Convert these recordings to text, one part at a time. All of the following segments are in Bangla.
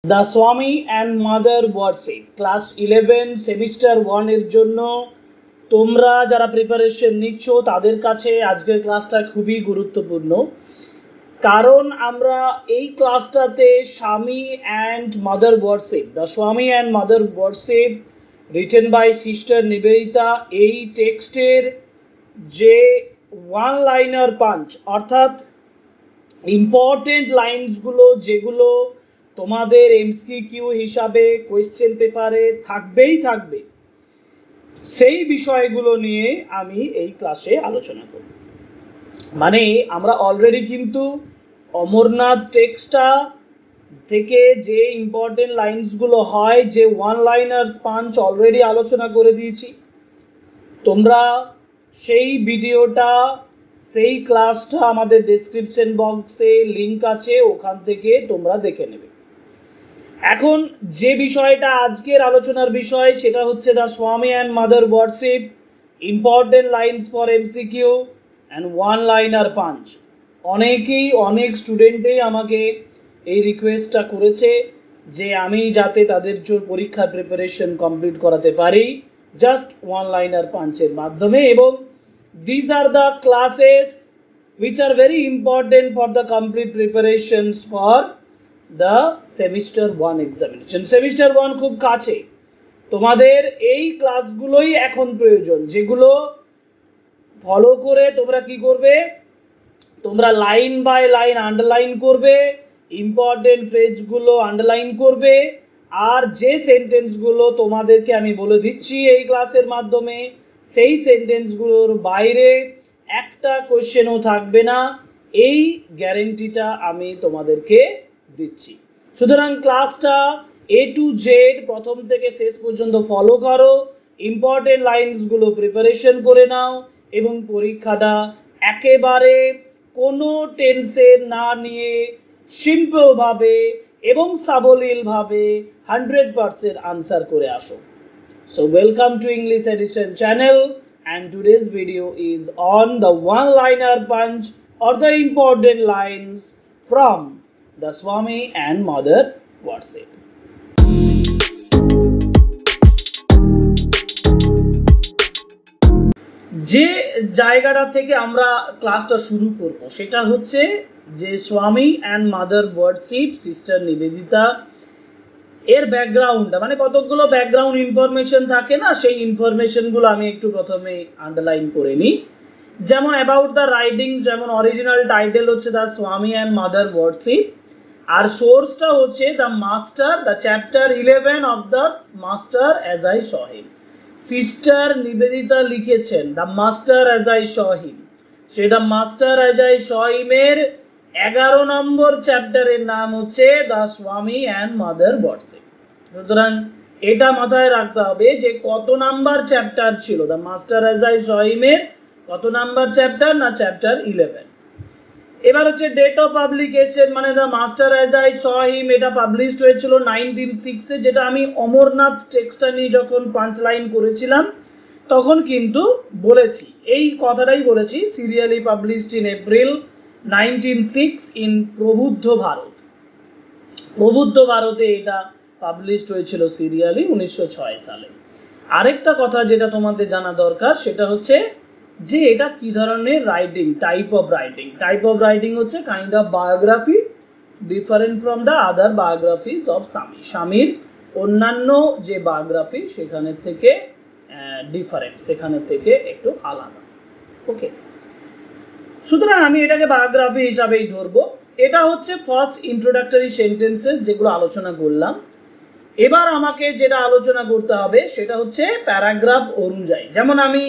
The Swami and Mother Worship class 11 semester 1 এর জন্য তোমরা যারা প্রিপারেশন নিচ্ছ তাদের কাছে আজকের ক্লাসটা খুবই গুরুত্বপূর্ণ, কারণ আমরা এই ক্লাসটাতে Swami and mother worship, the Swami and mother worship written by sister Nivedita, এই টেক্সটের যে ওয়ান লাইনার পাঞ্চ অর্থাৎ ইম্পর্টেন্ট লাইনসগুলো যেগুলো তোমাদের এমসিকিউ হিসাবে কোয়েশ্চেন পেপারে থাকবে সেই বিষয়গুলো নিয়ে আমি এই ক্লাসে আলোচনা করব। মানে আমরা অলরেডি কিন্তু অমরনাথ টেক্সটটা থেকে যে ইম্পর্টেন্ট লাইনসগুলো হয়, যে ওয়ান লাইনার্স পাঞ্চ অলরেডি আলোচনা করে দিয়েছি। তোমরা সেই ভিডিওটা, সেই ক্লাসটা আমাদের ডেসক্রিপশন বক্সে লিংক আছে, ওখান থেকে তোমরা দেখে নেবে। এখন যে বিষয়টা আজকের আলোচনার বিষয় সেটা হচ্ছে the Swami and mother worship, important lines for MCQ and one liner punch. অনেক স্টুডেন্টেই আমাকে এই রিকোয়েস্টটা করেছে যে আমি যাতে তাদের পরীক্ষার প্রিপারেশন কমপ্লিট করাতে পারি জাস্ট ওয়ান লাইনার পাঞ্চের মাধ্যমে, এবং this are the classes which are very important for the complete preparations for the semester 1 examination. semester 1 খুব কাছে, তোমাদের এই ক্লাসগুলোই এখন প্রয়োজন, যেগুলো ফলো করে তোমরা কি করবে, তোমরা লাইন বাই লাইন আন্ডারলাইন করবে, ইম্পর্টেন্ট ফ্রেজগুলো আন্ডারলাইন করবে, আর যে সেন্টেন্সগুলো তোমাদেরকে আমি বলে দিচ্ছি এই ক্লাসের মাধ্যমে সেই সেন্টেন্সগুলোর বাইরে একটা কোশ্চেনও থাকবে না, এই গ্যারেন্টিটা আমি তোমাদেরকে দিচ্ছি। সুতরাং ক্লাসটা এ টু জেড প্রথম থেকে শেষ পর্যন্ত ফলো করো, ইম্পর্টেন্ট লাইনসগুলো প্রিপারেশন করে নাও, এবং পরীক্ষাটা একেবারে কোনো টেনশন না নিয়ে সিম্পলভাবে এবং সাবলীলভাবে 100% আনসার করে আসো। So welcome to English Edition channel, and today's video is on the one-liner punch or the important lines from the Swami and Mother Worship. যে জায়গাটা থেকে আমরা ক্লাসটা শুরু করব সেটা হচ্ছে যে স্বামী and mother worship sister Nivedita এর ব্যাকগ্রাউন্ডটা, মানে কতগুলো ব্যাকগ্রাউন্ড ইনফরমেশন থাকে না, সেই ইনফরমেশনগুলো আমি একটু প্রথমে আন্ডারলাইন করে নিই। যেমন অ্যাবাউট দ্য রাইটিং, যেমন অরিজিনাল টাইটেল হচ্ছে the Swami and mother worship, আর সোর্সটা হচ্ছে the master, the chapter 11 of the master as I saw him. Sister Nivedita লিখেছেন the master as I saw him, সে the master as I saw হিমের 11 নম্বর চ্যাপ্টারের নাম হচ্ছে the Swami and mother worship. সুতরাং এটা মাথায় রাখতে হবে যে কত নাম্বার চ্যাপ্টার ছিল the master as I saw হিমের, কত নাম্বার চ্যাপ্টার না চ্যাপ্টার 11। এবার হচ্ছে ডেট অফ পাবলিকেশন, মানে the master as I saw him এটা পাবলিশড হয়েছিল 1906-এ, যেটা আমি অমরনাথ টেক্সটটা নিয়ে যখন পাঁচ লাইন করেছিলাম তখন কিন্তু বলেছি, এই কথাটাই বলেছি, serially published in April 1906 in Prabuddha Bharata. Prabuddha ভারতে এটা পাবলিশড হয়েছিল সিরিয়ালি 1906 সালে। আরেকটা কথা যেটা তোমাদের জানা দরকার সেটা হচ্ছে যে এটা কি ধরনের রাইটিং, টাইপ অফ রাইটিং হচ্ছে kind of biography, different from the other biographies of স্বামী। স্বামীর অন্যান্য যে বায়োগ্রাফি সেখানে থেকে ডিফারেন্ট, সেখানে থেকে একটু আলাদা। ওকে, সুতরাং আমি এটাকে বায়োগ্রাফি হিসাবেই ধরবো। এটা হচ্ছে ফার্স্ট ইন্ট্রোডাক্টরি সেন্টেন্সেস যেগুলো আলোচনা করলাম। এবার আমাকে যেটা আলোচনা করতে হবে সেটা হচ্ছে প্যারাগ্রাফ অনুযায়ী, যেমন আমি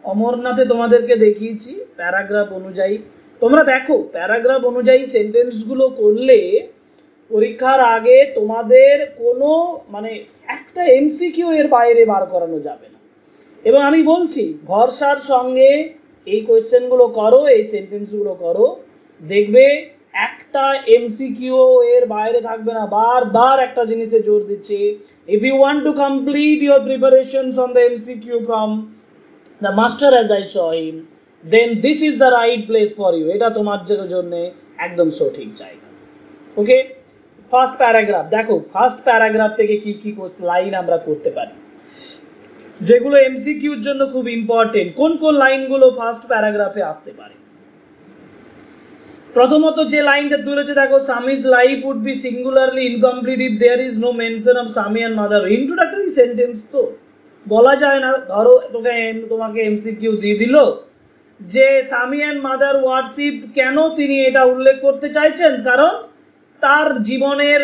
অমরনাথে তোমাদেরকে দেখিয়েছি প্যারাগ্রাফ অনুযায়ী। তোমরা দেখো প্যারাগ্রাফ অনুযায়ী সেন্টেন্সগুলো করলে পরীক্ষার আগে তোমাদের কোনো মানে একটা এমসিকিউ এর বাইরে বার করানো যাবে না। এবং আমি বলছি ভরসার সঙ্গে এই কোয়েশ্চেনগুলো করো, এই সেন্টেন্সগুলো করো, দেখবে একটা এমসিকিউ এর বাইরে থাকবে না। বারবার একটা জিনিসে জোর দিচ্ছি, if you want to complete your preparations on the MCQ from the master as I saw him, then this is the right place for you. এটা তোমার জন্য একদম সঠিক জায়গা। ওকে, ফার্স্ট প্যারাগ্রাফ দেখো, ফার্স্ট প্যারাগ্রাফ থেকে কি কি লাইন আমরা করতে পারি যেগুলো এমসিকিউর জন্য খুব ইম্পর্টেন্ট। কোন কোন লাইনগুলো ফার্স্ট প্যারাগ্রাফে আসতে পারে? প্রথমত যে লাইনটা তুলেছে দেখো, Swami's life would be singularly incomplete if there is no mention of Swami and mother. Introductory sentence তো বলা যায় না। ধরো তোমাকে এমসিকিউ দিয়ে দিল যে সামি অ্যান্ড মাদার ওয়ার্শিপ, কেন তিনি এটা উল্লেখ করতে চাইছেন? কারণ তার জীবনের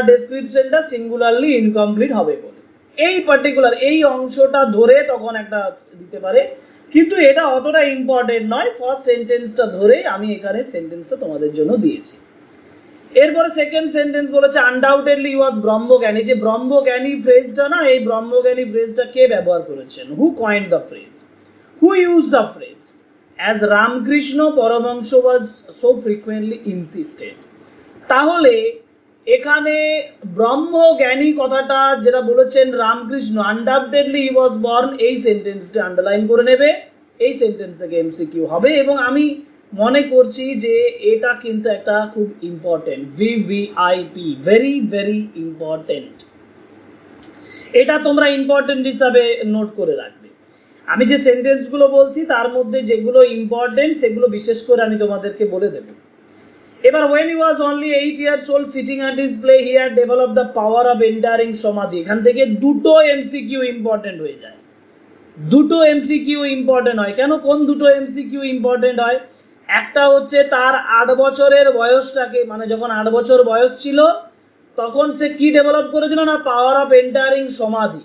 ডেসক্রিপশনটা সিঙ্গুলারলি ইনকমপ্লিট হবে বলে। এই পার্টিকুলার এই অংশটা ধরে তখন একটা দিতে পারে, কিন্তু এটা অতটা ইম্পর্টেন্ট নয়। ফার্স্ট সেন্টেন্সটা ধরে আমি এখানে সেন্টেন্সটা তোমাদের জন্য দিয়েছি। এরপরে সেকেন্ড সেন্টেন্স বলেছে আনডাউটেডলি হি ওয়াজ ব্রহ্মজ্ঞানী। যে ব্রহ্মজ্ঞানী ফ্রেজটা না, এই ব্রহ্মজ্ঞানী ফ্রেজটা কে ব্যবহার করেছেন? Who coined the phrase? Who use the phrase? As Ramakrishna Paramahamsa was so frequently insisted. তাহলে এখানে ব্রহ্মজ্ঞানী কথাটা যেটা বলেছেন Ramakrishna, undoubtedly he was born, এই সেন্টেন্সটা আন্ডারলাইন করে নেবে। এই সেন্টেন্স থেকে এমসিকিউ হবে এবং আমি মনে করছি যে এটা কিন্তু একটা খুব important, VVIP, very very important. এটা তোমরা ইম্পর্টেন্ট হিসাবে নোট করে রাখবে। আমি যে সেন্টেন্সগুলো বলছি তার মধ্যে যেগুলো ইম্পর্টেন্ট সেগুলো বিশেষ করে আমি তোমাদেরকে বলে দেব। এবার when he was only 8 years old sitting at his play he had developed the power of entering সমাধি। এখান থেকে দুটো এমসিকিউ ইম্পর্টেন্ট হয়ে যায়, দুটো এমসিকিউ ইম্পর্টেন্ট হয়। কেন, কোন দুটো এমসিকিউ ইম্পর্টেন্ট হয়? একটা হচ্ছে তার 8 বছরের বয়সটাকে, মানে যখন 8 বছর বয়স ছিল তখন সে কি ডেভেলপ করেছিল না, পাওয়ার অফ এন্টারিং সমাধি।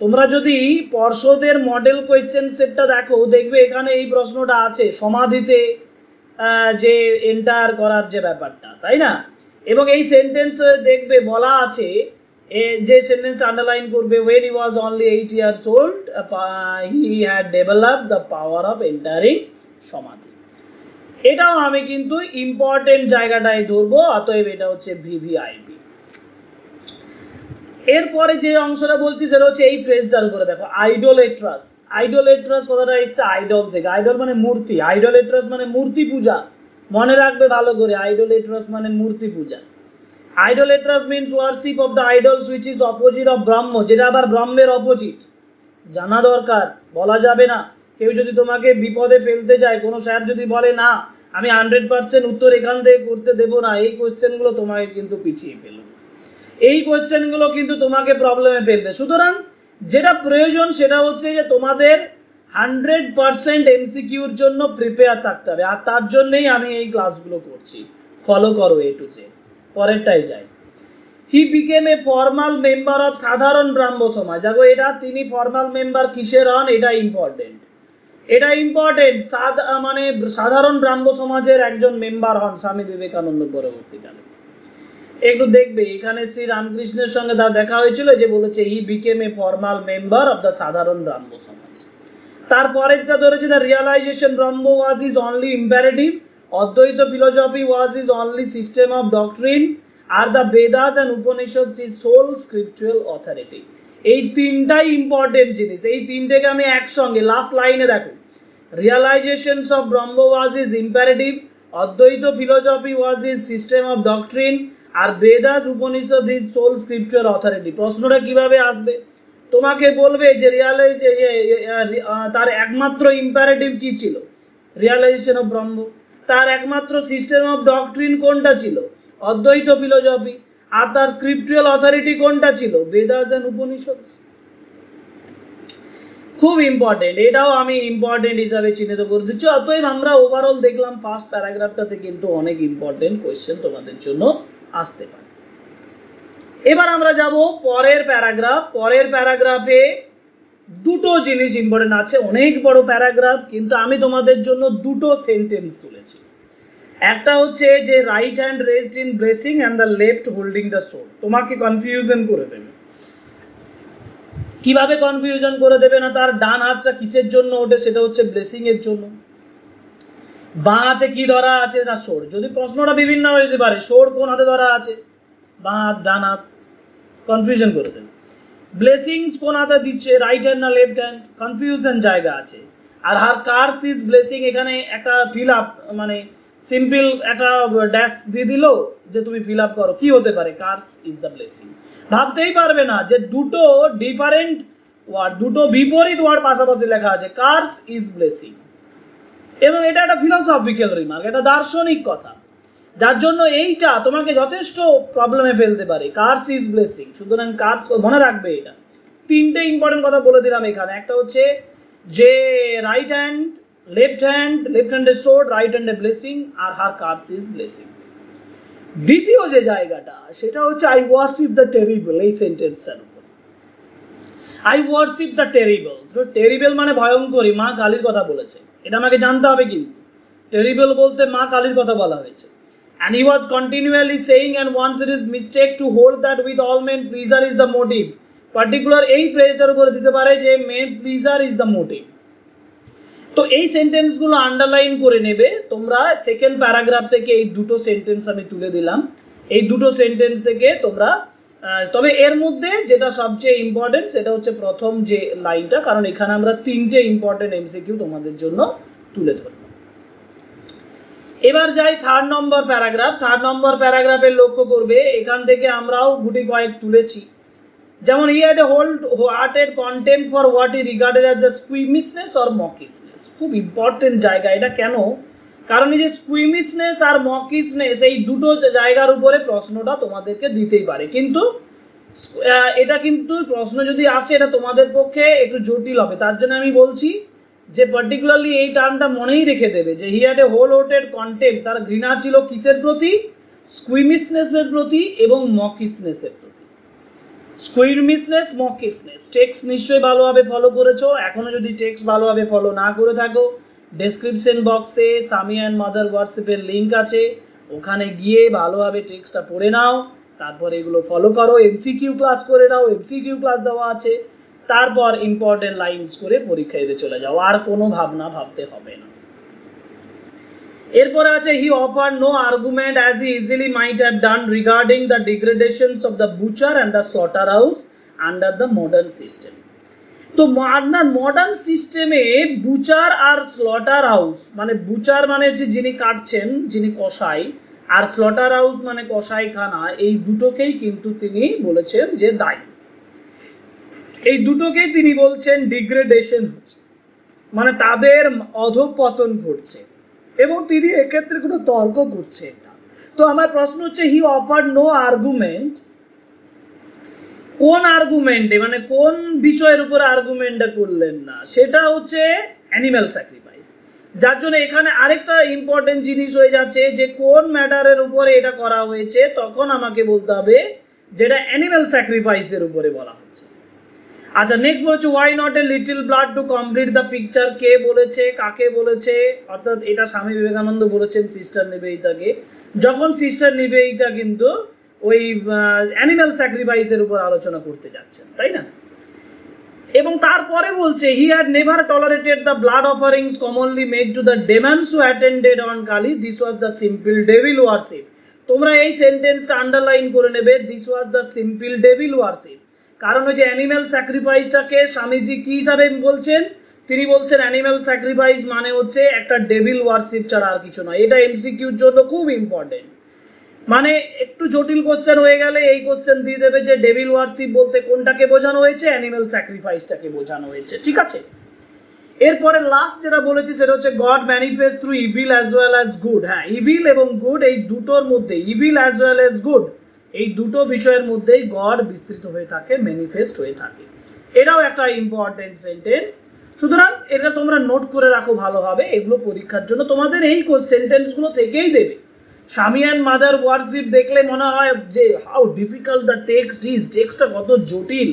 তোমরা যদি পর্ষদের মডেল কোয়েশ্চেন সেটটা দেখো, দেখবে এখানে এই প্রশ্নটা আছে, সমাধিতে যে এন্টার করার যে ব্যাপারটা, তাই না? এবং এই সেন্টেন্স দেখবে বলা আছে, যে সেন্টেন্সটা আন্ডারলাইন করবে, when he was only 8 years old he had developed the power of entering সমাধি। এটাও আমি কিন্তু ইম্পর্টেন্ট জায়গাটাই ধরবো, অতএব এটা হচ্ছে ভিভিআইপি। এরপরে যে অংশটা বলছি সেটা হচ্ছে এই ফ্রেজটার উপরে দেখো, আইডোলেট্রাস। আইডোলেট্রাস কথাটা এসছে আইডল থেকে। আইডল মানে মূর্তি, আইডোলেট্রাস মানে মূর্তি পূজা। মনে রাখবে ভালো করে, আইডোলেট্রাস মানে মূর্তি পূজা। Idolatrous means worship of the idols which is opposite of Brahma, যেটা আবার ব্রহ্মের অপোজিট। জানা দরকার, বলা যাবে না। কেউ যদি তোমাকে বিপদে ফেলতে যায়, কোনো স্যার যদি বলে না আমি 100% উত্তর এখান থেকে করতে দেবো না, এই কোয়েশ্চেনগুলো তোমাকে কিন্তু পিছিয়ে ফেলবে, এই কোয়েশ্চেনগুলো কিন্তু তোমাকে প্রবলেমে ফেলবে। সুতরাং যেটা প্রয়োজন সেটা হচ্ছে যে তোমাদের 100% এমসিকিউর জন্য প্রিপেয়ার থাকতে হবে, আর তার জন্যই আমি এই ক্লাসগুলো করছি। ফলো করো এ টু জেড। পরেরটাই যাই। He became a formal member of Sadharan Brahmo সমাজ। দেখো এটা তিনি ফর্মাল মেম্বার কিসের হন, এটা ইম্পর্টেন্ট, এটা ইম্পর্টেন্ট। মানে সাধারণ ব্রাহ্ম সমাজের একজন মেম্বার হন স্বামী বিবেকানন্দ পরবর্তীকালে। একটু দেখবে এখানে শ্রী রামকৃষ্ণের সঙ্গে তার দেখা হয়েছিল, যে বলেছে he became a formal member of the Sadharan Brahmo Samaj. তারপরেরটা ধরেছে the realization Brahma was is only imperative, অদ্বৈত philosophy was is only system of doctrine, আর the Vedas and Upanishad is sole scriptural authority. এই তিনটাই ইম্পর্টেন্ট জিনিস, এই তিনটেকে আমি একসঙ্গে লাস্ট লাইনে দেখো, realization of Brahma was is imperative, অদ্বৈত philosophy was is system of doctrine, আর Vedas Upanishad is sole scriptural authority. প্রশ্নটা কিভাবে আসবে? তোমাকে বলবে যে তার একমাত্র ইম্পারেটিভ কি ছিল? রিয়ালাইজেশন অফ ব্রহ্ম। তার একমাত্র সিস্টেম অফ ডক্ট্রিন কোনটা ছিল? অদ্বৈত ফিলোসফি। আর তার স্ক্রিপচুয়াল অথরিটি কোনটা ছিল? বেদাস এন্ড উপনিষদ। খুব ইম্পর্টেন্ট, এটাও আমি ইম্পর্টেন্ট হিসাবে চিহ্নিত করে দিচ্ছি। অতএব আমরা ওভারঅল দেখলাম ফার্স্ট প্যারাগ্রাফটাতে কিন্তু অনেক ইম্পর্টেন্ট কোয়েশ্চেন তোমাদের জন্য আসতে পারে। এবার আমরা যাব পরের প্যারাগ্রাফ। পরের প্যারাগ্রাফে দুটো জিনিস ইম্পর্টেন্ট আছে, অনেক বড় প্যারাগ্রাফ, কিন্তু আমি তোমাদের জন্য দুটো সেন্টেন্স তুলেছি। একটা হচ্ছে যে right hand raised in blessing and the left holding the sword. তোমাকে কনফিউশন করে দেবে। কিভাবে কনফিউশন করে দেবে না, তার ডান হাতটা কিসের জন্য ওঠে, সেটা হচ্ছে ব্লেসিং এর জন্য। বাঁ হাতে কি ধরা আছে না, সোর্ড। যদি প্রশ্নটা বিভিন্ন হয়ে যেতে পারে, সোর্ড কোন হাতে ধরা আছে, বাঁ হাত ডান হাত, কনফিউশন করে দেবে। ব্লেসিংস কোন হাতে দিচ্ছে, রাইট হ্যান্ড না লেফট হ্যান্ড, কনফিউশন জায়গা আছে। আর হার কার্স ইজ ব্লেসিং, এখানে একটা ফিল আপ মানে সিম্পল একটা ড্যাশ দিয়ে দিল যে তুমি ফিল আপ করো, কি হতে পারে? Curse is the blessing. ভাবতেই পারবে না যে দুটো ডিফারেন্ট ওয়ার্ড, দুটো বিপরীত ওয়ার্ড পাশাপাশি লেখা আছে, কার্স ইজ ব্লেসিং। এবং এটা একটা ফিলোসফিক্যাল রিমার্ক, এটা দার্শনিক কথা, যার জন্য এইটা তোমাকে যথেষ্ট প্রবলেমে ফেলতে পারে, কার্স ইজ ব্লেসিং। সুতরাং কার্স মনে রাখবে। এটা তিনটে ইম্পর্টেন্ট কথা বলে দিলাম এখানে। একটা হচ্ছে যে রাইট হ্যান্ড, লেফট হ্যান্ড এর সোর্ড, রাইট হ্যান্ড এর ব্লেসিং, আর হার কার্স ইজ ব্লেসিং। দ্বিতীয় যে জায়গাটা সেটা হচ্ছে আই ওয়ার্শিপ দ্য টেরিবল। এই সেন্টেন্সটার উপর আই ওয়ার্শিপ দ্য টেরিবল। তো টেরিবল মানে ভয়ঙ্করী, মা কালীর কথা বলেছে, এটা আমাকে জানতে হবে। কিন্তু টেরিবল বলতে মা কালীর কথা বলা হয়েছে। And he was continually saying, and once it is mistake to hold that with all men pleaser is the motive. Particular এই প্রেসটার উপরে দিতে পারে যে men pleasure is the motive. তো এই সেন্টেন্স গুলো আন্ডারলাইন করে নেবে তোমরা। সেকেন্ড প্যারাগ্রাফ থেকে এই দুটো সেন্টেন্স আমি তুলে দিলাম, এই দুটো সেন্টেন্স থেকে তোমরা, তবে এর মধ্যে যেটা সবচেয়ে ইম্পর্টেন্ট সেটা হচ্ছে প্রথম যে লাইনটা, কারণ এখানে আমরা তিনটে ইম্পর্টেন্ট এমসিকিউ তোমাদের জন্য তুলে ধরব। এবার যাই third number paragraph. Third number প্যারাগ্রাফের লক্ষ্য করবে এখান থেকে আমরাও গুটি কয়েক তুলেছি। যেমন he had a wholehearted contempt for what he regarded as the squeamishness or mawkishness। খুব ইম্পর্টেন্ট জায়গা এটা। কেন? কারণ এই যে স্কুইমিশনেস আর মকিশনেস এই দুটো জায়গার উপরে প্রশ্নটা তোমাদেরকে দিতেই পারে। কিন্তু এটা কিন্তু প্রশ্ন যদি আসে এটা তোমাদের পক্ষে একটু জটিল হবে। তার জন্য আমি বলছি যে পার্টিকুলারলি এই টার্মটা মনেই রেখে দেবে যে he had a whole-hearted contempt. তার ঘৃণা ছিল কিসের প্রতি? স্কুইমিশনেসের প্রতি এবং মকিশনেসের প্রতি। স্কুইমিশনেস, মকিশনেস। টেক্সট নিশ্চয়ই ভালোভাবে ফলো করেছো। এখনো যদি টেক্সট ভালোভাবে ফলো না করে থাকো, ডেসক্রিপশন বক্সে স্বামী অ্যান্ড মাদার হোয়াটসঅ্যাপের লিঙ্ক আছে, ওখানে গিয়ে ভালোভাবে টেক্সটটা পড়ে নাও, তারপর এগুলো ফলো করো। এমসিকিউ ক্লাস করে নাও, এমসিকিউ ক্লাস দেওয়া আছে, তারপর ইম্পর্টেন্ট লাইনস করে পরীক্ষা দিতে চলে যাও। আর কোনো ভাবনা ভাবতে হবে না। এরপরে আছে he offer no argument as he easily might have done regarding the degradations of the butcher and the slaughter house under the modern system. তো মডার্ন সিস্টেমে বুচার আর স্লটার হাউস, মানে বুচার মানে হচ্ছে যিনি কাটছেন, যিনি কসাই, আর স্লটার হাউস মানে কসাইখানা, এই দুটোকেই কিন্তু তিনি বলেছেন যে দায়ী। এই দুটোকেই তিনি বলছেন ডিগ্রেডেশন হচ্ছে, মানে তাদের অধঃপতন ঘটছে, এবং তিনি এক্ষেত্রে কোনো তর্ক করছেন না। তো আমার প্রশ্ন হচ্ছে হি অফার নো আর্গুমেন্ট, কোন আর্গুমেন্টে, মানে কোন বিষয়ের উপর আর্গুমেন্টটা করলেন না? সেটা হচ্ছে অ্যানিম্যাল স্যাক্রিফাইস। যার জন্য এখানে আরেকটা ইম্পর্টেন্ট জিনিস হয়ে যাচ্ছে যে কোন ম্যাটারের উপরে এটা করা হয়েছে, তখন আমাকে বলতে হবে যেটা অ্যানিম্যাল স্যাক্রিফাইসের উপরে বলা হচ্ছে। আচ্ছা, নেক্সট বলছে why not a little blood to complete the picture. কে বলেছে, কাকে বলেছে? অর্থাৎ এটা স্বামী বিবেকানন্দ বলেছেন সিস্টার নিবেদিতাকে, যখন সিস্টার নিবেদিতা কিন্তু ওই অ্যানিম্যাল স্যাক্রিফাইসের উপর আলোচনা করতে যাচ্ছেন, তাই না? এবং তারপরে বলছে he had never tolerated the blood offerings commonly made to the demons who attended on Kali, this was the simple devil warship. তোমরা এই সেন্টেন্সটা আন্ডারলাইন করে নেবে, this was the simple devil warship. কারণ ওই যে অ্যানিম্যাল স্যাক্রিফাইসটাকে স্বামীজি কি হিসাবে বলছেন? তিনি বলছেন অ্যানিম্যাল স্যাক্রিফাইস মানে হচ্ছে একটা ডেভিল ওয়ারশিপ ছাড়া আর কিছু নয়। এটা এমসিকিউর জন্য খুব ইম্পর্টেন্ট। মানে একটু জটিল কোশ্চেন হয়ে গেলে এই কোশ্চেন দিয়ে দেবে যে ডেভিল ওয়ারশিপ বলতে কোনটাকে বোঝানো হয়েছে? অ্যানিম্যাল স্যাক্রিফাইসটাকে বোঝানো হয়েছে, ঠিক আছে? এরপরে লাস্ট যেটা বলেছি সেটা হচ্ছে god manifest through evil as well as good. হ্যাঁ, ইভিল এবং গুড এই দুটোর মধ্যে, evil as well as good, এই দুটো বিষয়ের মধ্যেই গড বিস্তৃত হয়ে থাকে, ম্যানিফেস্ট হয়ে থাকে। এটাও একটা ইম্পর্টেন্ট সেন্টেন্স। সুতরাং এটা তোমরা নোট করে রাখো ভালো হবে, এগুলো পরীক্ষার জন্য তোমাদের এই সেন্টেন্সগুলো থেকেই দেবে। স্বামী অ্যান্ড মাদার ওয়ারশিপ দেখলে মনে হয় যে how difficult the text is, টেক্সটটা কত জটিল,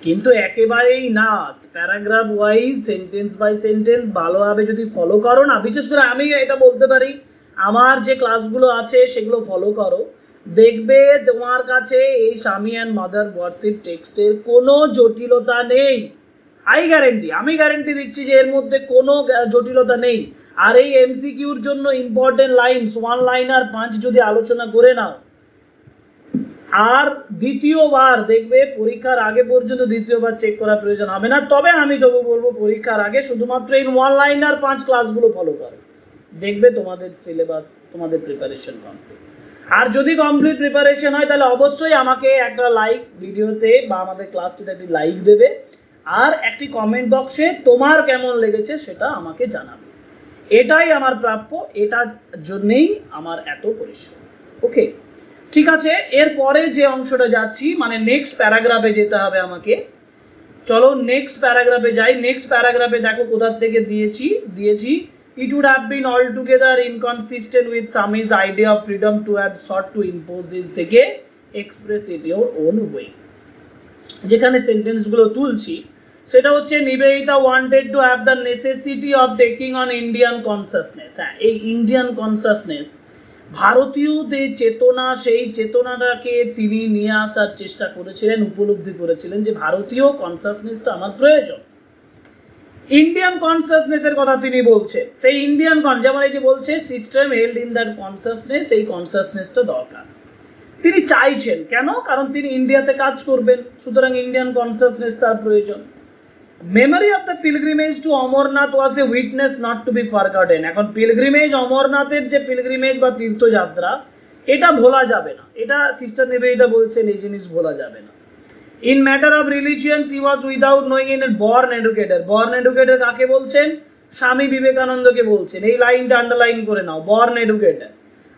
কিন্তু একেবারেই না। Paragraph wise, sentence by sentence ভালোভাবে যদি ফলো করো না, বিশেষ করে আমি এটা বলতে পারি আমার যে ক্লাসগুলো আছে সেগুলো ফলো করো, দেখবে তোমার কাছে এই স্বামী অ্যান্ড মাদার ওয়ারশিপ টেক্সটের কোনো জটিলতা নেই। আমি গ্যারেন্টি দিচ্ছি যে এর মধ্যে কোনো জটিলতা নেই। আর এই এমসিকিউর জন্য ইম্পর্টেন্ট লাইনস, ওয়ান লাইনার পাঁচ যদি আলোচনা করে নাও, আর দ্বিতীয়বার দেখবে পরীক্ষার আগে পর্যন্ত দ্বিতীয়বার চেক করার প্রয়োজন হবে না। তবে আমি তবু বলবো পরীক্ষার আগে শুধুমাত্র এই ওয়ান লাইনার 5 ক্লাসগুলো ফলো করো, দেখবে তোমাদের সিলেবাস, তোমাদের প্রিপারেশন কমপ্লিট। আর যদি কমপ্লিট প্রিপারেশন হয় তাহলে অবশ্যই আমাকে একটা লাইক ভিডিওতে বা আমাদের ক্লাসটিতে একটি লাইক দেবে, আর একটি কমেন্ট বক্সে তোমার কেমন লেগেছে সেটা আমাকে জানাবে। এটাই আমার প্রাপ্য, এটার জন্যই আমার এত পরিশ্রম। ওকে, ঠিক আছে। এরপরে যে অংশটা যাচ্ছি, মানে নেক্সট প্যারাগ্রাফে যেতে হবে আমাকে। চলো নেক্সট প্যারাগ্রাফে যাই। নেক্সট প্যারাগ্রাফে দেখো কোথা থেকে দিয়েছি it would have been altogether inconsistent with Sami's idea of freedom to have sought to impose his থেকে express it your own way। যেখানে সেন্টেন্স গুলো তুলছি সেটা হচ্ছে Nivedita wanted to have the necessity of taking on Indian consciousness। হ্যাঁ, এই ইন্ডিয়ান কনসাসনেস, ভারতীয় যে চেতনা, সেই চেতনাটাকে তিনি নিয়ে আসার চেষ্টা করেছিলেন, উপলব্ধি করেছিলেন যে ভারতীয় কনসাসনেসটা আমার প্রয়োজন। ইন্ডিয়ান কনসাসনেসের কথা তিনি বলছেন, সেই ইন্ডিয়ান যেমন এই যে বলছে system held in that consciousness, এই কনসাসনেসটা দরকার তিনি চাইছেন। কেন? কারণ তিনি ইন্ডিয়াতে কাজ করবেন, সুতরাং ইন্ডিয়ান কনসাসনেস তার প্রয়োজন। Memory of the pilgrimage to Amarnath was a witness not to be forgotten. এখন পিলগ্রিমেজ, অমরনাথের যে পিলগ্রিমেজ বা তীর্থযাত্রা, এটা ভোলা যাবে না, এটা সিস্টার নিবেদিতা বলছেন এই জিনিস ভোলা যাবে না। In matter of religions he was without knowing in a born educated. Born educated কাকে বলছেন? স্বামী বিবেকানন্দকে বলছেন। এই লাইনটা আন্ডারলাইন করে নাও, বর্ন এডুকেটেড।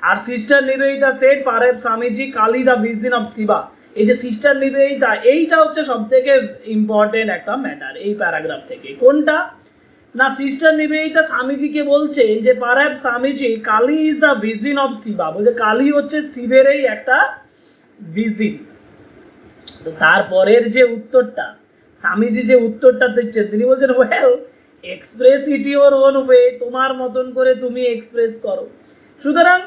আর sister Nivedita said perhaps Swamiji Kali the vision of Shiva. এই যে সিস্টার নিবেদিতা, এইটা হচ্ছে সব থেকে ইম্পর্টেন্ট একটা ম্যাটার এই প্যারাগ্রাফ থেকে। কোনটা না, সিস্টার নিবেদিতা স্বামীজিকে বলছেন যে perhaps Swamiji Kali is the vision of Shiva, বলছে কালী হচ্ছে শিবেরই একটা ভিজন। তো তারপরের যে উত্তরটা স্বামীজি যে উত্তরটা দিচ্ছেন, তিনি বলছেন well express eat your own way, তোমার মতন করে তুমি এক্সপ্রেস করো। সুতরাং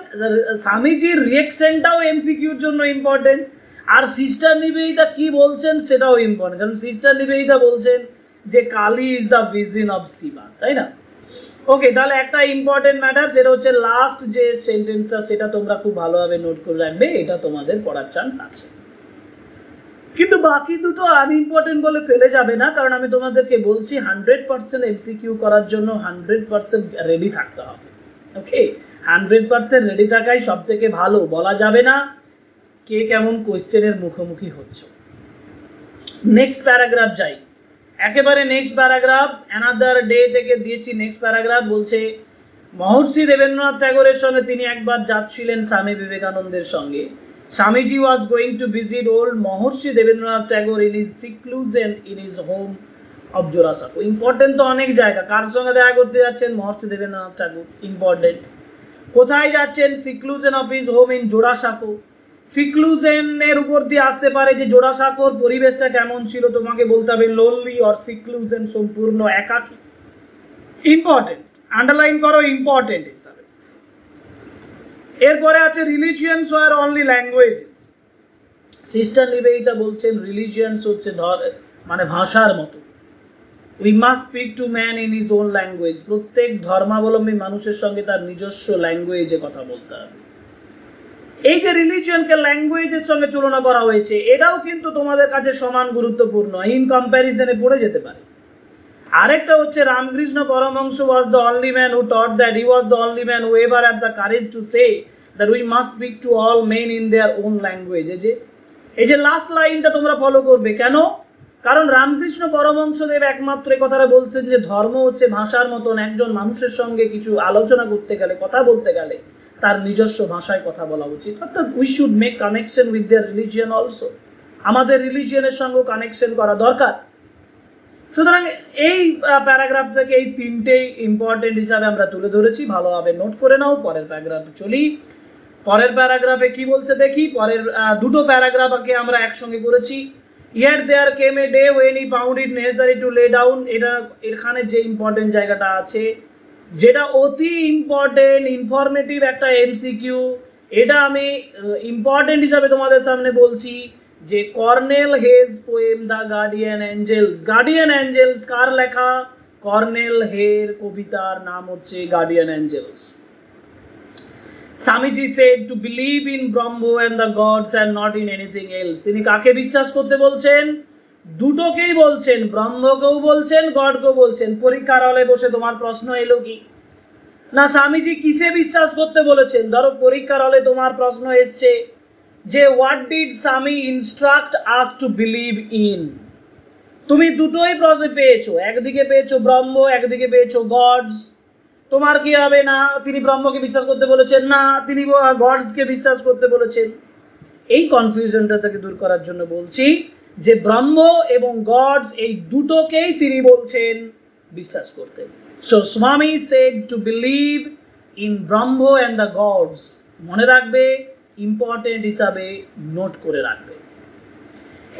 স্বামীজির রিঅ্যাকশনটাও এমসিকিউর জন্য ইম্পর্টেন্ট, আর সিস্টার নিবেদিতা কি বলছেন সেটাও ইম্পর্টেন্ট, কারণ সিস্টার নিবেদিতা বলছেন যে Kali is the vision of Shiva, তাই না? ওকে, তাহলে একটা ইম্পর্টেন্ট ম্যাটার, সেটা হচ্ছে লাস্ট যে সেন্টেন্সটা, সেটা তোমরা খুব ভালোভাবে নোট করে রাখবে, এটা তোমাদের পড়ার চান্স আছে। কিন্তু বাকি দুটো আনইম্পর্টেন্ট বলে ফেলে যাবে না, কারণ আমি তোমাদেরকে বলছি 100% এমসিকিউ করার জন্য 100% রেডি থাকতে হবে। ওকে, 100% রেডি থাকাই সব থেকে ভালো। বলা যাবে না কে কেমন কোয়েশ্চেনের মুখোমুখি হচ্ছে। নেক্সট প্যারাগ্রাফ যাই, একেবারে নেক্সট প্যারাগ্রাফ অ্যানাদার ডে থেকে দিয়েছি। নেক্সট প্যারাগ্রাফ বলছে মহর্ষি দেবেন্দ্রনাথ ট্যাগোরের সঙ্গে তিনি একবার যাচ্ছিলেন স্বামী বিবেকানন্দের সঙ্গে। Swamiji was going to visit old Mahorshi Devendranath Tagore in his seclusion in his home of Jorasako. Important তো অনেক জায়গা, কার সঙ্গে দেখা করতে যাচ্ছেন? মহর্ষি দেবেন্দ্রনাথ ঠাকুর। ইম্পর্টেন্ট কোথায় যাচ্ছেন? Seclusion of his home in Jorasanko. সিক্লুশনের উপর দিয়ে আসতে পারে যে জোড়াসাঁকোর পরিবেশটা কেমন ছিল, তোমাকে বলতে হবে লোনলি অর সিক্লুশন, সম্পূর্ণ একাকী। ইম্পর্টেন্ট, আন্ডারলাইন করো ইম্পর্টেন্ট হিসাবে। এরপরে আছে religions were only languages. Sister Nivedita বলছেন রিলিজিয়ান্স হচ্ছে মানে ভাষার মতো। We must speak to man in his own language. প্রত্যেক ধর্মাবলম্বী মানুষের সঙ্গে তার নিজস্ব ল্যাঙ্গুয়েজে কথা বলতে হবে। এই যে রিলিজিয়নকে ল্যাঙ্গুয়েজের সঙ্গে তুলনা করা হয়েছে, এটাও কিন্তু তোমাদের কাছে সমান গুরুত্বপূর্ণ, ইন কম্প্যারিজনে পড়ে যেতে পারে। আরেকটা হচ্ছে Ramakrishna Paramahamsa was the only man who taught that he was the only man who ever had the courage to say that we must speak to all men in their own language। এই যে লাস্ট লাইনটা তোমরা ফলো করবে। কেন? কারণ রামকৃষ্ণ পরমহংসদেব একমাত্র এই কথাটা বলছেন যে ধর্ম হচ্ছে ভাষার মতন, একজন মানুষের সঙ্গে কিছু আলোচনা করতে গেলে, কথা বলতে গেলে তার নিজস্ব ভাষায় কথা বলা উচিত। অর্থাৎ we should make connection with their religion also, আমাদের রিলিজিয়নের সঙ্গে কানেকশন করা দরকার। সুতরাং এই প্যারাগ্রাফ থেকে এই তিনটেই ইম্পর্টেন্ট হিসাবে আমরা তুলে ধরেছি, ভালোভাবে নোট করে নাও। পরের প্যারাগ্রাফে চলি। পরের প্যারাগ্রাফে কি বলছে দেখি। পরের দুটো প্যারাগ্রাফকে আমরা একসঙ্গে করেছি। Yet there came a day when he found it necessary to lay down। এটা এখানে যে ইম্পর্টেন্ট জায়গাটা আছে, যেটা অতি ইম্পর্টেন্ট ইনফরমেটিভ একটা এমসিকিউ, এটা আমি ইম্পর্টেন্ট হিসাবে তোমাদের সামনে বলছি যে colonel Hay's poem the guardian angels. Guardian angels কার লেখা? কর্নেল হের কবিতার নাম হচ্ছে guardian angels. Swamiji said to believe in Brahma and the gods and not in anything else. তিনি কাকে বিশ্বাস করতে বলছেন? দুটোকেই বলছেন, ব্রহ্মকেও বলছেন, গডকেও বলছেন। পরীক্ষার হলে বসে তোমার প্রশ্ন এলো কি না স্বামীজি কিসে বিশ্বাস করতে বলেছেন? ধরো পরীক্ষার হলে তোমার প্রশ্ন এসছে যে হোয়াট ডিড স্বামী instruct us to believe in. তুমি দুটোই প্রশ্ন পেয়েছো, একদিকে পেয়েছো ব্রহ্ম, একদিকে পেয়েছো গডস। তোমার কি হবে? না তিনি ব্রহ্মকে বিশ্বাস করতে বলেছেন, না তিনি গডসকে বিশ্বাস করতে বলেছেন। এই কনফিউশনটা থেকে দূর করার জন্য বলছি যে ব্রহ্ম এবং গডস এই দুটোকেই তিনি বলছেন বিশ্বাস করতে। সো স্বামী shed to believe in Brahma and the gods. মনে রাখবে, ইম্পর্টেন্ট হিসাবে নোট করে রাখবে।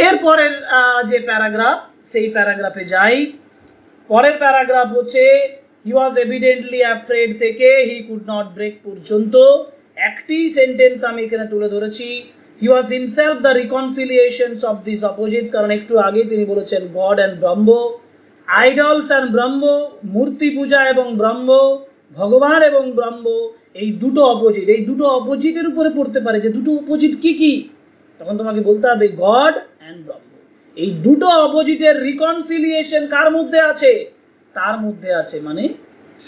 এরপরের যে প্যারাগ্রাফ, সেই প্যারাগ্রাফে যাই। পরের প্যারাগ্রাফ হচ্ছে হি ওয়াজ এভিডেন্টলি অ্যাফ্রেড থেকে হি কুড নট ব্রেক পর্যন্ত একটি সেন্টেন্স আমি এখানে তুলে ধরেছি। He was himself the reconciliations of this opposites, কারণ একটু আগে তিনি বলেছেন god and Brahma, idols and Brahma, মূর্তি পূজা এবং ব্রহ্ম, ভগবান এবং ব্রহ্ম, এই দুটো অপোজিট। এই দুটো অপোজিটের উপরে পড়তে পারে যে দুটো অপোজিট কি কি, তখন তোমাকে বলতে হবে গড অ্যান্ড ব্রহ্ম। এই দুটো অপোজিটের রিকনসিলিয়েশন কার মধ্যে আছে? তার মধ্যে আছে, মানে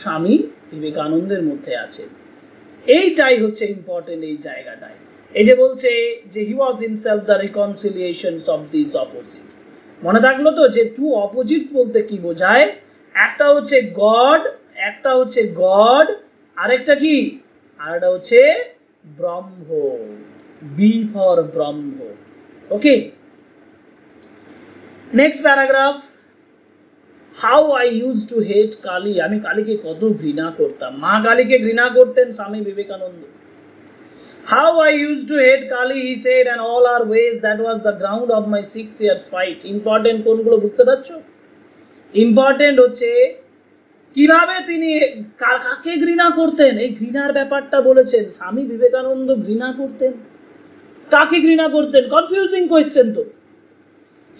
স্বামী বিবেকানন্দের মধ্যে আছে। এইটাই হচ্ছে ইম্পর্টেন্ট এই জায়গাটায়। এই যে বলছে যে he was himself the reconciliations of this opposites. মনে থাকলো তো যে টু অপোজিটস বলতে কি বোঝায়? একটা হচ্ছে গড, একটা হচ্ছে গড, আরেকটা কি? আরেকটা হচ্ছে ব্রহ্ম। B for Brahma. Okay, next paragraph. How I use to hate Kali. আমি কালীকে কত ঘৃণা করতাম। মা কালীকে ঘৃণা করতেন Swami Vivekananda. How I used to hate Kali, he said, and all our ways, that was the ground of my 6 years fight. Important কোনগুলো বুঝতে পারছো? ইম্পর্টেন্ট হচ্ছে কিভাবে তিনি কাকে ঘৃণা করতেন। এই ঘৃণার ব্যাপারটা বলেছেন, স্বামী বিবেকানন্দ ঘৃণা করতেন। কাকে ঘৃণা করতেন? কনফিউজিং কোয়েশ্চেন তো।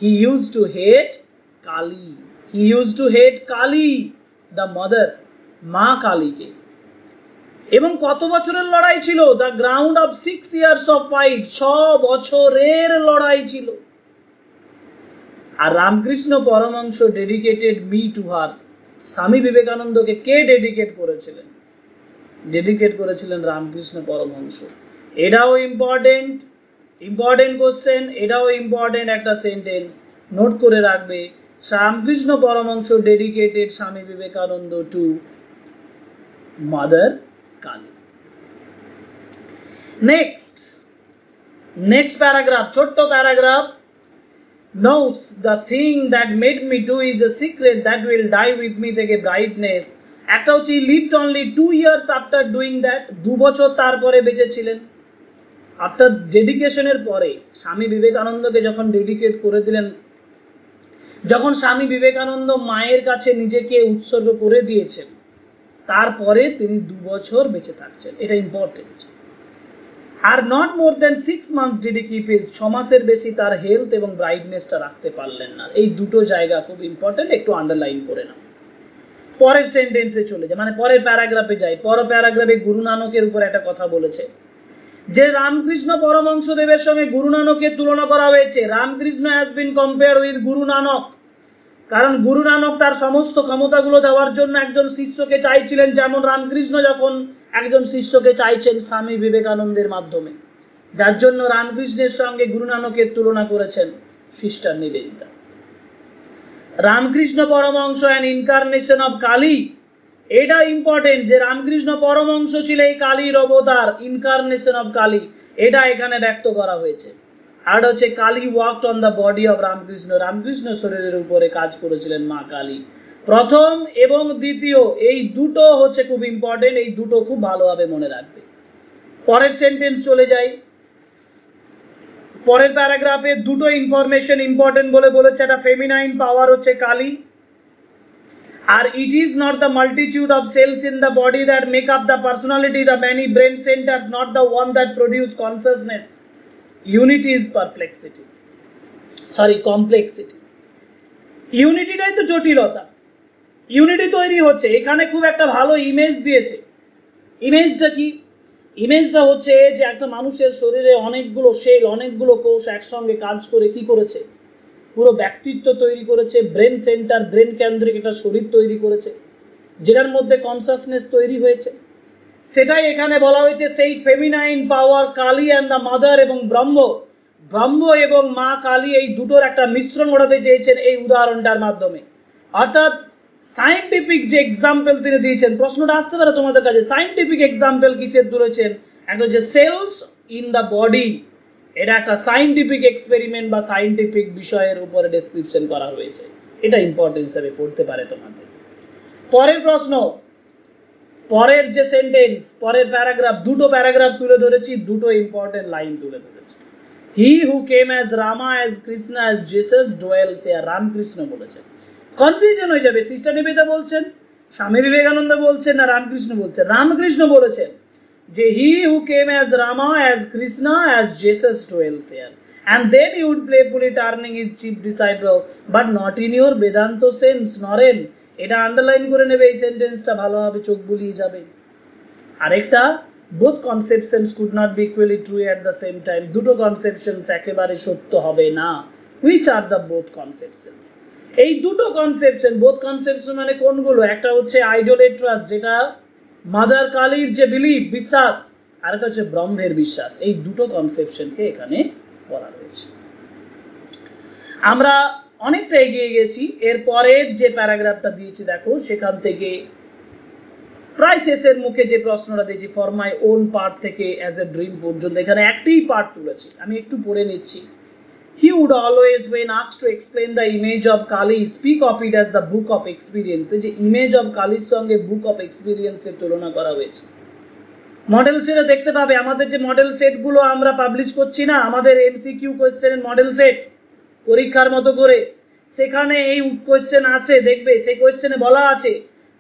He used to hate Kali. He used to hate Kali, the mother, মা কালীকে। এবং কত বছরের লড়াই ছিল? The ground of 6 years of fight, 6 বছরের লড়াই ছিল। আর Ramakrishna Paramahamsa dedicated me to her. Swami বিবেকানন্দকে কে ডেডিকেট করেছিলেন? ডেডিকেট করেছিলেন রামকৃষ্ণ পরমহংস। এটাও ইম্পর্টেন্ট, ইম্পর্টেন্ট কোশ্চেন, এটাও ইম্পর্টেন্ট একটা সেন্টেন্স, নোট করে রাখবে। Ramakrishna Paramahamsa dedicated Swami Vivekananda to mother Kali. Next paragraph, ছোট্ট paragraph. knows the thing that made me do is a secret that will die with me থেকে ব্রাইটনেস। একটা হচ্ছে lived only 2 years after doing that, 2 বছর তারপরে বেঁচে ছিলেন। অর্থাৎ ডেডিকেশনের পরে স্বামী বিবেকানন্দকে যখন ডেডিকেট করে দিলেন, যখন স্বামী বিবেকানন্দ মায়ের কাছে নিজেকে উৎসর্গ করে দিয়েছেন, তারপরে তিনি 2 বছর বেঁচে থাকছেন। এটা ইম্পর্টেন্ট। আর not more than 6 months did he keep his, 6 মাসের বেশি তার হেলথ এবং ব্রাইটনেসটা রাখতে পারলেন না। এই দুটো জায়গা খুব ইম্পর্টেন্ট, একটু আন্ডারলাইন করে নাও। পরের সেন্টেন্সে চলে যায়, মানে পরের প্যারাগ্রাফে যাই। পরের প্যারাগ্রাফে গুরু নানকের উপর একটা কথা বলেছে যে রামকৃষ্ণ পরমহংসদেবের সঙ্গে গুরু নানকের তুলনা করা হয়েছে। Ramakrishna has been compared with Guru Nanak, কারণ গুরু নানক তার সমস্ত ক্ষমতাগুলো দেওয়ার জন্য একজন শিষ্যকে চাইছিলেন, যেমন রামকৃষ্ণ যখন একজন শিষ্যকে চাইছেন স্বামী বিবেকানন্দের মাধ্যমে, যার জন্য রামকৃষ্ণের সঙ্গে গুরু নানকের তুলনা করেছেন sister Nivedita. Ramakrishna Paramahamsa an incarnation of Kali. এটা ইম্পর্টেন্ট যে রামকৃষ্ণ পরমহংস ছিল এই কালীর অবতার, ইনকারনেশন অফ কালী, এটা এখানে ব্যক্ত করা হয়েছে। আর হচ্ছে Kali walked on the body of Ramakrishna. Ramakrishna শরীরের উপরে কাজ করেছিলেন মা কালী। প্রথম এবং দ্বিতীয় এই দুটো হচ্ছে খুব ইম্পর্টেন্ট, এই দুটো খুব ভালোভাবে মনে রাখবে। পরের সেন্টেন্স চলে যাই। পরের প্যারাগ্রাফে দুটো ইনফরমেশন ইম্পর্টেন্ট বলে বলেছে। একটা ফেমিনাইন পাওয়ার হচ্ছে কালী, আর it is not the multitude of cells in the body that make up the personality, the many brain centres, not the one that produce consciousness. Unity is perplexity, sorry complexity. ইউনিটিটাই তো জটিলতা, ইউনিটি তৈরি হচ্ছে। এখানে খুব একটা ভালো ইমেজ দিয়েছে। ইমেজটা কি? ইমেজটা হচ্ছে যে একটা মানুষের শরীরে অনেকগুলো সেল, অনেকগুলো কোষ একসঙ্গে কাজ করে কি করেছে, পুরো ব্যক্তিত্ব তৈরি করেছে। ব্রেন সেন্টার, ব্রেন কেন্দ্রিক একটা শরীর তৈরি করেছে। যেটার মধ্যে কনসাসনেস তৈরি হয়েছে, সেটাই এখানে বলা হয়েছে সেই feminine power Kali and the mother এবং ব্রহ্ম এবং মা কালী এই দুটোর একটা মিশ্রণ ঘটাতে চেয়েছেন এই উদাহরণটার মাধ্যমে। অর্থাৎ সায়েন্টিফিক যে এক্সাম্পল তিনি দিয়েছেন, প্রশ্নটা আসতে পারে তোমাদের কাছে, সায়েন্টিফিক এক্সাম্পল কিসের তুলেছেন? একটা যে সেলস ইন দ্য বডি, এটা একটা সায়েন্টিফিক এক্সপেরিমেন্ট বা সায়েন্টিফিক বিষয়ের উপরে ডেসক্রিপশন করা হয়েছে। এটা ইম্পর্টেন্ট হিসেবে পড়তে পারে তোমাদের। পরের প্রশ্ন, পরের যে সেন্টেন্স, পরের প্যারাগ্রাফ, দুটো প্যারাগ্রাফ তুলে ধরেছি, দুটো ইম্পর্টেন্ট লাইন তুলে ধরেছি। He who came as Rama, as Krishna, as Jesus dwells here. Ramakrishna বলেছেন, কনফিউশন হয়ে যাবে, সিস্টার নিবেদিতা বলছেন, স্বামী বিবেকানন্দ বলছেন, না রামকৃষ্ণ বলছেন? রামকৃষ্ণ বলেছেন যে he who came as Rama, as Krishna, as Jesus dwells here, and then he would playfully turning his chief disciple, but not in your Vedanta sense, Noren. এটা আন্ডারলাইন করে নেবে, এই সেন্টেন্সটা ভালোভাবে চোখ বুলিয়ে যাবে। আরেকটা, both conceptions could not be equally true at the same time. দুটো কনসেপশনস একেবারে সত্য হবে না। which are the both conceptions? এই দুটো কনসেপশন, both conception মানে কোনগুলো? একটা হচ্ছে আইডোলেট্রাস, যেটা মাদার কালীর যে বিলিফ, বিশ্বাস, আর একটা হচ্ছে ব্রহ্মের বিশ্বাস। এই দুটো কনসেপশনকে এখানে বলা রয়েছে। আমরা অনেকটা এগিয়ে গেছি। এর পরের যে প্যারাগ্রাফটা দিয়েছি দেখো, সেখান থেকে প্রায় শেষের মুখে যে প্রশ্নটা দিয়েছি, ফর মাই ওন পার্ট থেকে অ্যাজ এ ড্রিম পর্যন্ত, এখানে একটাই পার্ট তুলেছি, আমি একটু পড়ে নিচ্ছি। He would always when asked to explain the image of Kali speak of it as the book of experience। এই যে ইমেজ অফ কালীর সঙ্গে বুক অফ এক্সপিরিয়েন্সের তুলনা করা হয়েছে। মডেল সেটে দেখতে পাবে, আমাদের যে মডেল সেটগুলো আমরা পাবলিশ করছি না, আমাদের এমসিকিউ কোয়েশ্চেনের মডেল সেট পরীক্ষার মতো করে, সেখানে এই কোয়েশ্চেন আছে, দেখবে সেই কোয়েশ্চেনে বলা আছে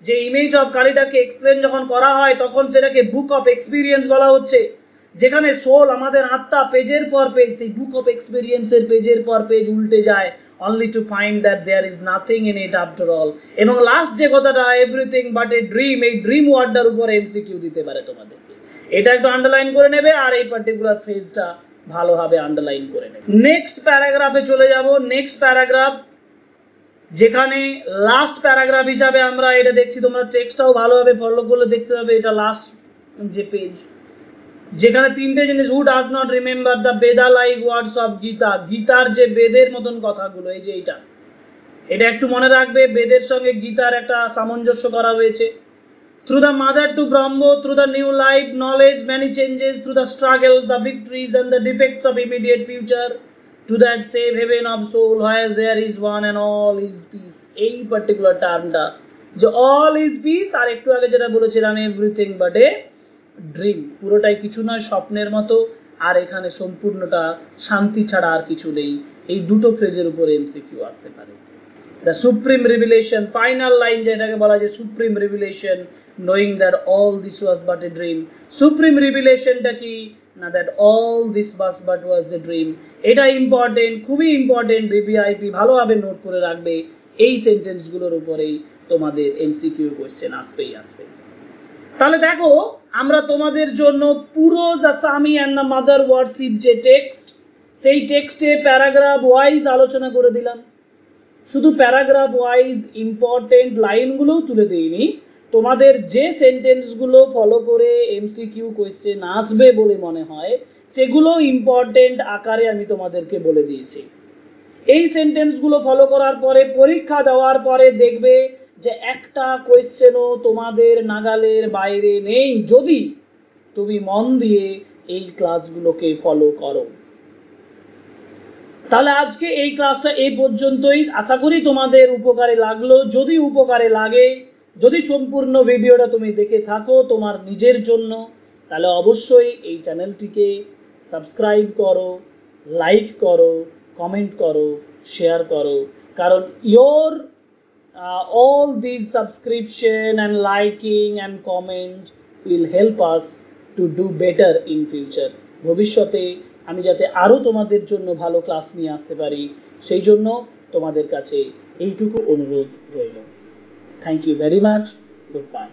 যে ইমেজ অফ কালীটাকে এক্সপ্লেন যখন করা হয় তখন সেটাকে বুক অফ এক্সপিরিয়েন্স বলা হচ্ছে, যেখানে সোল, আমাদের আত্মা পেজের পর পেজ সেই বুক অফ এক্সপিরিয়েন্সের পেজের পর পেজ উল্টে যায়, only to find that there is nothing in it after all। এবং লাস্ট যে কথাটা, এভরিথিং বাট এ ড্রিম, এই ড্রিম ওয়ার্ডটার উপর এমসিকিউ দিতে পারে তোমাদেরকে। এটা একটু আন্ডারলাইন করে নেবে, আর এই পার্টিকুলার ফ্রেজটা ভালোভাবে আন্ডারলাইন করে নেবে। নেক্সট প্যারাগ্রাফে চলে যাব। নেক্সট প্যারাগ্রাফ, যেখানে লাস্ট প্যারাগ্রাফ হিসাবে আমরা এটা দেখছি, তোমরা টেক্সটটাও ভালোভাবে ফলো করলে দেখতে পাবে এটা লাস্ট যে পেজ, যেখানে তিনটে জিনিস, who does not remember the Vedha like words of Gita, গীতার যে বেদের মতন কথাগুলো, এই যে এটা একটু মনে রাখবে, বেদের সঙ্গে গীতার একটা সামঞ্জস্য করা হয়েছে। Through the mother to Brahmo, through the new life, knowledge, many changes, through the struggles, the victories and the defects of immediate future, to that save heaven of soul, where there is one and all is peace। এই পার্টিকুলার টার্মটা যে all is peace, আর একটু আগে যেটা বলেছিলাম everything but a dream, পুরোটাই কিছু নয়, স্বপ্নের মতো, আর এখানে সম্পূর্ণটা শান্তি ছাড়া আর কিছু নেই। এই দুটো ফ্রেজের উপরে এমসিকিউ আসতে পারে। The supreme revelation, final line যেটাকে বলা যায় supreme revelation, knowing that all this was but a dream। supreme revelation টা কি না, that all this was a dream। এটা ইম্পর্টেন্ট, খুবই ইম্পর্টেন্ট, ভিভিআইপি ভালোভাবে নোট করে রাখবে। এই সেন্টেন্সগুলোর উপরেই তোমাদের এমসিকিউ কোশ্চেন আসবেই আসবে। তাহলে দেখো, আমরা তোমাদের জন্য পুরো the Swami and the mother worship যে টেক্সট, সেই টেক্সটে প্যারাগ্রাফ ওয়াইজ আলোচনা করে দিলাম। শুধু প্যারাগ্রাফ ওয়াইজ ইম্পর্টেন্ট লাইনগুলোও তুলে দিইনি, তোমাদের যে সেন্টেন্সগুলো ফলো করে এমসিকিউ কোয়েশ্চেন আসবে বলে মনে হয় সেগুলো ইম্পর্টেন্ট আকারে আমি তোমাদেরকে বলে দিয়েছি। এই সেন্টেন্সগুলো ফলো করার পরে পরীক্ষা দেওয়ার পরে দেখবে যে একটা কোয়েশ্চেনও তোমাদের নাগালের বাইরে নেই, যদি তুমি মন দিয়ে এই ক্লাসগুলোকে ফলো করো। তাহলে আজকে এই ক্লাসটা এই পর্যন্তই, আশা করি তোমাদের উপকারে লাগলো। যদি উপকারে লাগে, যদি সম্পূর্ণ ভিডিওটা তুমি দেখে থাকো তোমার নিজের জন্য, তাহলে অবশ্যই এই চ্যানেলটিকে সাবস্ক্রাইব করো, লাইক করো, কমেন্ট করো, শেয়ার করো, কারণ your all these subscription and liking and comment will help us to do better in future। ভবিষ্যতে আমি যাতে আরো তোমাদের জন্য ভালো ক্লাস নিয়ে আসতে পারি, সেই জন্য তোমাদের কাছে এইটুকু অনুরোধ রইল। Thank you very much, good by.